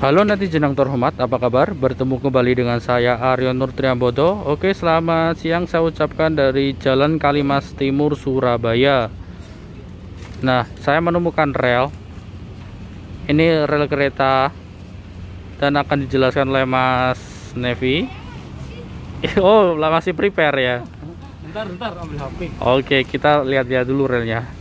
Halo netizen yang terhormat, apa kabar? Bertemu kembali dengan saya Aryo Nur Triambodo. Oke, selamat siang saya ucapkan dari Jalan Kalimas Timur, Surabaya. Nah, saya menemukan rel. Ini rel kereta dan akan dijelaskan oleh Mas Nevi. Oh, masih prepare ya. Bentar ambil HP. Oke, kita lihat-lihat dulu relnya.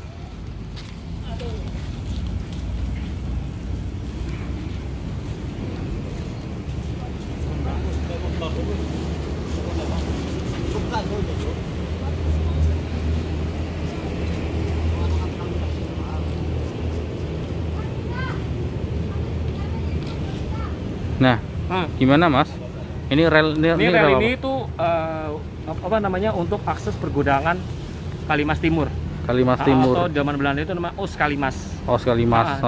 Nah, gimana Mas? Ini rel ini itu apa namanya, untuk akses pergudangan Kalimas Timur. Kalimas Timur. Atau zaman Belanda itu nama Os Kalimas. Os Kalimas.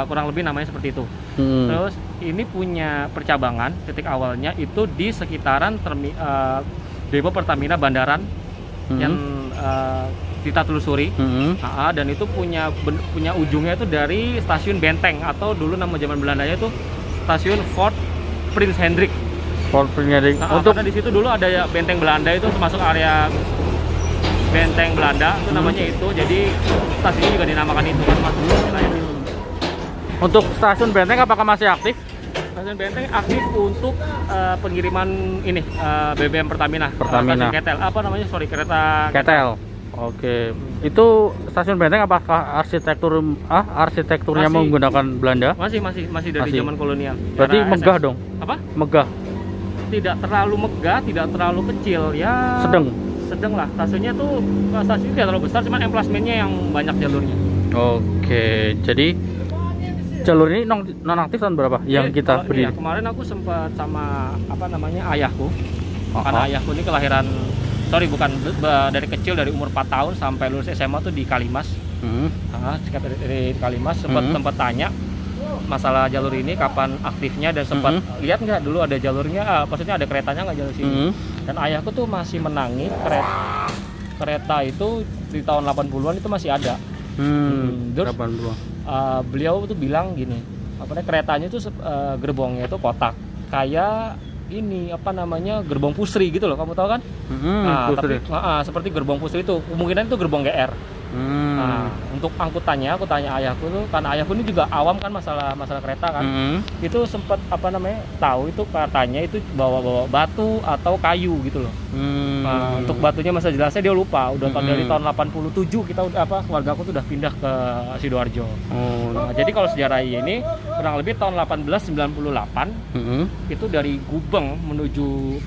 Kurang lebih namanya seperti itu. Terus ini punya percabangan, titik awalnya itu di sekitaran depo Pertamina Bandaran yang kita telusuri. Dan itu punya ujungnya itu dari stasiun Benteng, atau dulu nama zaman Belandanya itu stasiun Fort Prince Hendrik. Fort Prince Hendrik. Karena di situ dulu ada benteng Belanda, itu termasuk area benteng Belanda itu namanya itu. Jadi stasiun juga dinamakan itu kan, masuk wilayah itu. Untuk stasiun Benteng apakah masih aktif? Stasiun Benteng aktif untuk pengiriman ini BBM Pertamina. Pertamina. Ketel. Apa namanya? Sorry, kereta Ketel. Oke. Itu stasiun Benteng apakah arsitekturnya masih menggunakan Belanda? Masih dari zaman kolonial. Berarti megah dong. Apa? Megah. Tidak terlalu megah, tidak terlalu kecil ya. Sedang lah. Stasiunnya tidak terlalu besar, cuma emplasmennya yang banyak jalurnya. Oke. Jadi jalur ini non aktif tahun berapa? Yang kita berdiri? Ya, kemarin aku sempat sama ayahku. Karena ayahku ini kelahiran, dari kecil, dari umur 4 tahun sampai lulus SMA tuh di Kalimas. Sekitar dari Kalimas, sempat tanya masalah jalur ini kapan aktifnya, dan sempat lihat nggak dulu ada jalurnya, maksudnya ada keretanya nggak jalur sini. Dan ayahku tuh masih menangi kereta itu di tahun 80-an itu masih ada. Terus beliau tuh bilang gini, keretanya itu gerbongnya itu kotak kayak ini gerbong Pusri gitu loh, kamu tahu kan? Tapi seperti gerbong Pusri itu kemungkinan itu gerbong GR. Untuk angkutannya aku tanya ayahku tuh, karena ayahku ini juga awam kan masalah kereta kan. Itu sempat tahu itu katanya itu bawa batu atau kayu gitu loh. Untuk batunya masa jelasnya dia lupa. Udah dari tahun 87 kita keluarga aku tuh udah pindah ke Sidoarjo. Jadi kalau sejarah ini kurang lebih tahun 1898 itu dari Gubeng menuju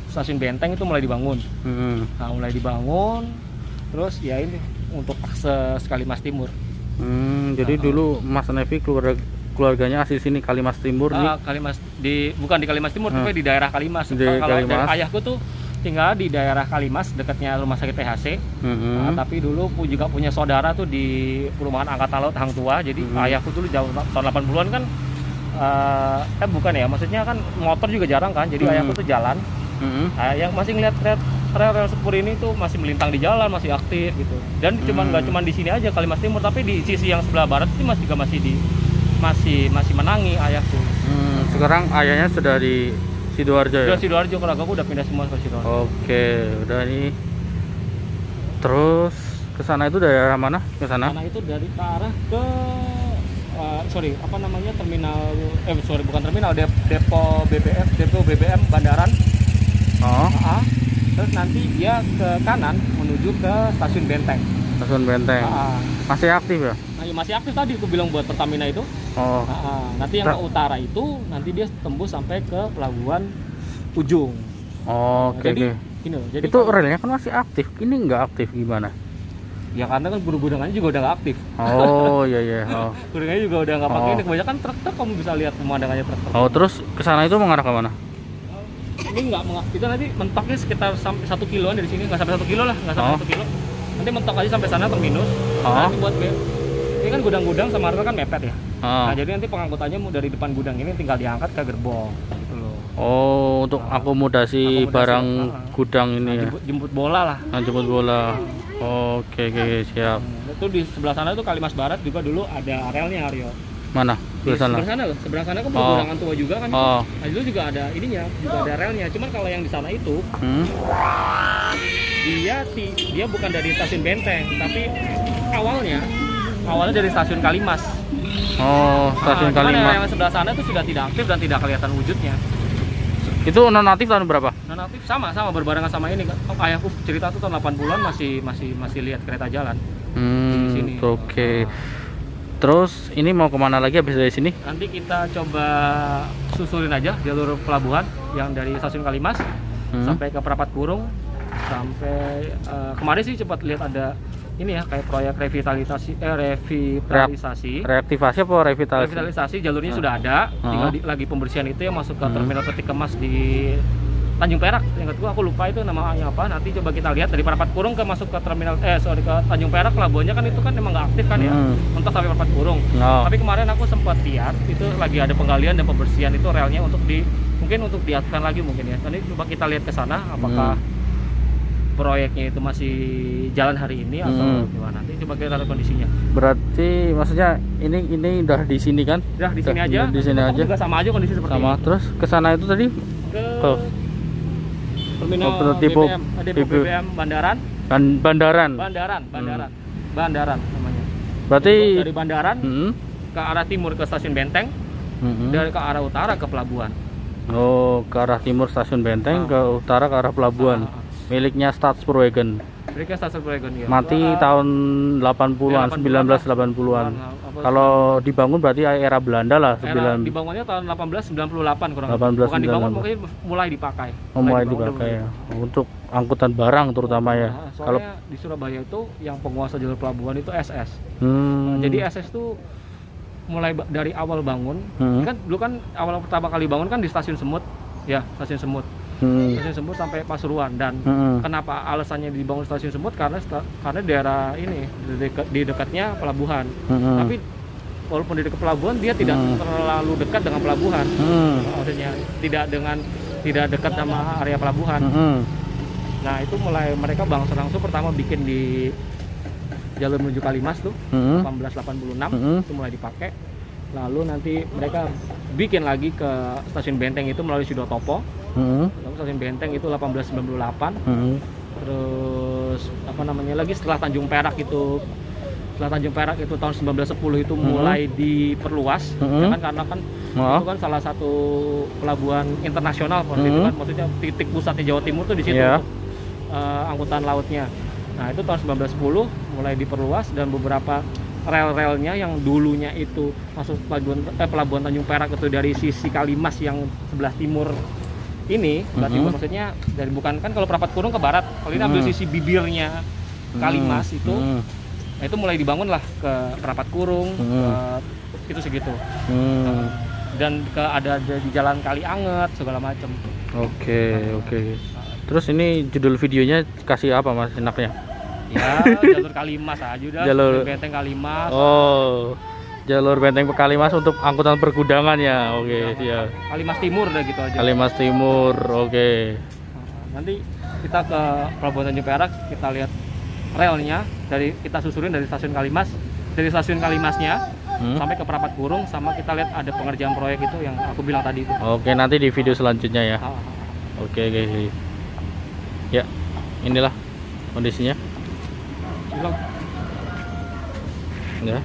stasiun Benteng itu mulai dibangun. Mulai dibangun, terus ya ini untuk akses Kalimas Timur. Jadi dulu Mas Nevi keluarganya asli sini Kalimas Timur nih. Bukan di Kalimas Timur, tapi di daerah Kalimas. Kalau ayahku tuh tinggal di daerah Kalimas, dekatnya rumah sakit THC. Tapi dulu juga punya saudara tuh di perumahan Angkatan Laut Hang Tua. Jadi ayahku dulu jauh tahun 80-an kan, bukan ya, maksudnya kan motor juga jarang kan. Jadi ayahku tuh jalan. Yang masih ngeliat rel sepur ini tuh masih melintang di jalan, masih aktif gitu. Dan nggak cuma di sini aja Kalimas Timur, tapi di sisi yang sebelah barat itu masih menangi ayahku. Sekarang ayahnya sudah di Sidoarjo ya? Sudah Sidoarjo, keluargaku udah pindah semua ke Sidoarjo. Oke, udah nih. Terus ke sana itu daerah mana? Ke sana? Sana itu dari ke arah ke terminal, bukan terminal, depo BBM Bandaran. Terus nanti dia ke kanan menuju ke stasiun Benteng. Stasiun Benteng. Masih aktif ya? Masih aktif, tadi aku bilang buat Pertamina itu. Nanti yang ke utara itu nanti dia tembus sampai ke pelabuhan Ujung. Jadi itu relnya kan masih aktif. Ini nggak aktif gimana? Ya karena kan gudang-gudangannya juga udah nggak aktif. Iya. Gudangnya juga udah nggak pakai. Ini kebanyakan truk-truk, kamu bisa lihat pemandangannya truk-truk. Terus ke sana itu mengarah ke mana? Ini kita nanti mentoknya sekitar sampai 1 kiloan dari sini, nggak sampai 1 kilo lah, nggak sampai 1 kilo. Nanti mentok aja sampai sana terminus. Nanti buat ini kan gudang-gudang sama Arta kan mepet ya. Jadi nanti pengangkutannya dari depan gudang ini tinggal diangkat ke gerbong gitu loh. Untuk akomodasi barang gudang ini ya. Jemput bola lah. Jemput bola. Oke, siap. Itu di sebelah sana itu Kalimas Barat juga dulu ada relnya, Aryo. Mana? Di sebelah sana loh, seberang sana kan pegunungan tua juga kan. Oh. Nah, itu juga ada ininya, juga ada relnya. Cuman kalau yang di sana itu dia bukan dari stasiun Benteng, tapi awalnya dari stasiun Kalimas. Oh, stasiun Kalimas. Yang sebelah sana itu sudah tidak aktif dan tidak kelihatan wujudnya. Itu non-aktif tahun berapa? Non-aktif sama berbarengan sama ini. Ayahku cerita tuh tahun 80-an masih lihat kereta jalan. Di sini. Oke. Terus ini mau kemana lagi habis dari sini? Nanti kita coba susurin aja jalur pelabuhan yang dari stasiun Kalimas sampai ke Perapat Kurung, sampai kemarin sih cepat lihat ada ini ya, kayak proyek revitalisasi reaktivasi apa revitalisasi? Revitalisasi jalurnya sudah ada, tinggal lagi pembersihan itu yang masuk ke terminal peti kemas di Tanjung Perak. Ingat gua, aku lupa itu namanya apa. Nanti coba kita lihat dari Perapat Kurung ke masuk ke terminal ke Tanjung Perak, pelabuhannya kan itu kan memang nggak aktif kan ya, untuk sampai Perapat Kurung. Tapi kemarin aku sempat lihat itu lagi ada penggalian dan pembersihan itu relnya untuk mungkin untuk diaktifkan lagi mungkin ya. Nanti coba kita lihat ke sana apakah proyeknya itu masih jalan hari ini atau gimana. Nanti coba kita lihat kondisinya. Berarti maksudnya ini udah di sini kan? Udah di sini aja. Di sini aja. Juga sama aja kondisi seperti ini. Terus ke sana itu tadi ke terminal BBM Bandaran. Bandaran namanya. Berarti dari Bandaran ke arah timur ke stasiun Benteng, dari ke arah utara ke pelabuhan. Oh, ke arah timur stasiun Benteng, ke utara ke arah pelabuhan. Miliknya Stadspoorwegen. Ya. Mati tahun 80-an, 1980-an. Kalau dibangun berarti era Belanda lah. Dibangunnya tahun 1898 kurang lebih. 1898. Bukan dibangun, mungkin mulai dipakai. Mulai dipakai ya. Untuk angkutan barang terutama ya. Kalau di Surabaya itu yang penguasa jalur pelabuhan itu SS. Jadi SS itu mulai dari awal bangun. Kan dulu kan awal pertama kali bangun kan di Stasiun Semut. Ya, Stasiun Semut. Stasiun Semut sampai Pasuruan. Dan kenapa alasannya dibangun Stasiun Semut? Karena daerah ini di dekatnya pelabuhan. Tapi walaupun di dekat pelabuhan, dia tidak terlalu dekat dengan pelabuhan. Maksudnya tidak dekat sama area pelabuhan. Nah, itu mulai mereka bangsa-bangsa pertama bikin di jalur menuju Kalimas tuh 1886 itu mulai dipakai. Lalu nanti mereka bikin lagi ke stasiun Benteng itu melalui Sidotopo. Lalu stasiun Benteng itu 1898. Terus apa namanya lagi setelah Tanjung Perak itu tahun 1910 itu mulai diperluas, ya kan, karena kan itu kan salah satu pelabuhan internasional waktu itu kan, maksudnya titik pusatnya Jawa Timur tuh di situ untuk angkutan lautnya. Nah, itu tahun 1910 mulai diperluas dan beberapa rel-relnya yang dulunya itu masuk pelabuhan Tanjung Perak itu dari sisi Kalimas yang sebelah timur ini, sebelah timur maksudnya dari bukan kan kalau Perapat Kurung ke barat, kalau ini ambil sisi bibirnya Kalimas itu. Nah, itu mulai dibangun lah ke Perapat Kurung, itu segitu. Dan ada di Jalan Kali Anget segala macam. Oke. Terus ini judul videonya kasih apa Mas enaknya? Ya, jalur Kalimas aja udah. Jalur Benteng Kalimas. Oh, jalur Benteng Kalimas untuk angkutan pergudangan ya. Oke, siap. Kalimas Timur udah gitu aja. Kalimas Timur, oke. Nanti kita ke Pelabuhan Tanjung Perak, kita lihat relnya, kita susurin dari stasiun Kalimas, dari stasiun Kalimasnya sampai ke Perapat Kurung, sama kita lihat ada pengerjaan proyek itu yang aku bilang tadi itu. Oke, nanti di video selanjutnya ya. Oke. Ya, inilah kondisinya. Ya.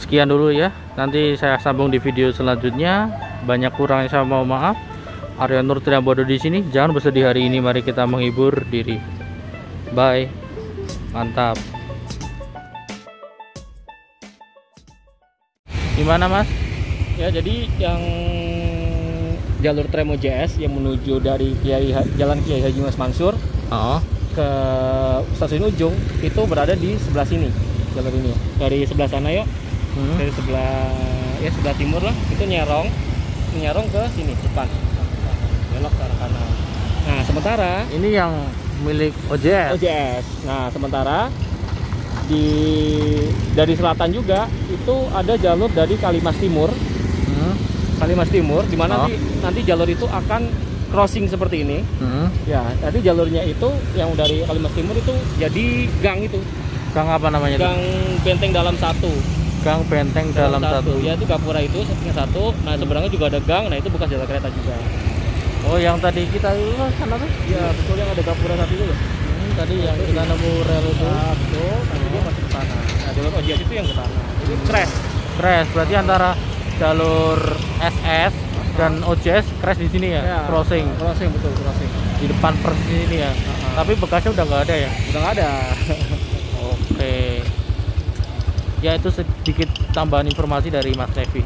Sekian dulu ya. Nanti saya sambung di video selanjutnya. Banyak kurangnya saya mohon maaf. Aryo Nur Triambodo di sini. Jangan bersedih hari ini. Mari kita menghibur diri. Bye. Mantap. Gimana Mas? Ya, jadi yang jalur Tremo JS yang menuju dari Jalan Kiai Haji Mas Mansur ke stasiun Ujung itu berada di sebelah sini jalur ini. Dari sebelah sana ya, dari sebelah timur lah, itu nyerong ke sini depan, belok ke arah kanan. Nah, sementara ini yang milik OJS. Nah, sementara dari selatan juga itu ada jalur dari Kalimas Timur. Kalimas Timur, di mana nanti jalur itu akan crossing seperti ini. Ya, tadi jalurnya itu yang dari Kalimas Timur itu jadi gang itu. Gang apa namanya? benteng dalam satu. Gang benteng dalam satu. Ya itu gapura itu settingnya satu. Nah seberangnya juga ada gang. Nah itu bekas jalur kereta juga. Oh yang tadi kita sana tuh? Iya betul, yang ada gapura satu itu loh. Tadi yang kita nemu rel itu. Betul. Nanti dia masih ke sana. Nah jalur OJS itu yang ke sana. Jadi Crash berarti antara jalur SS dan OJS crash di sini ya? Crossing betul, crossing di depan persis ini ya. Tapi bekasnya udah nggak ada ya? Udah nggak ada. Oke. Ya itu sedikit tambahan informasi dari Mas Nevi.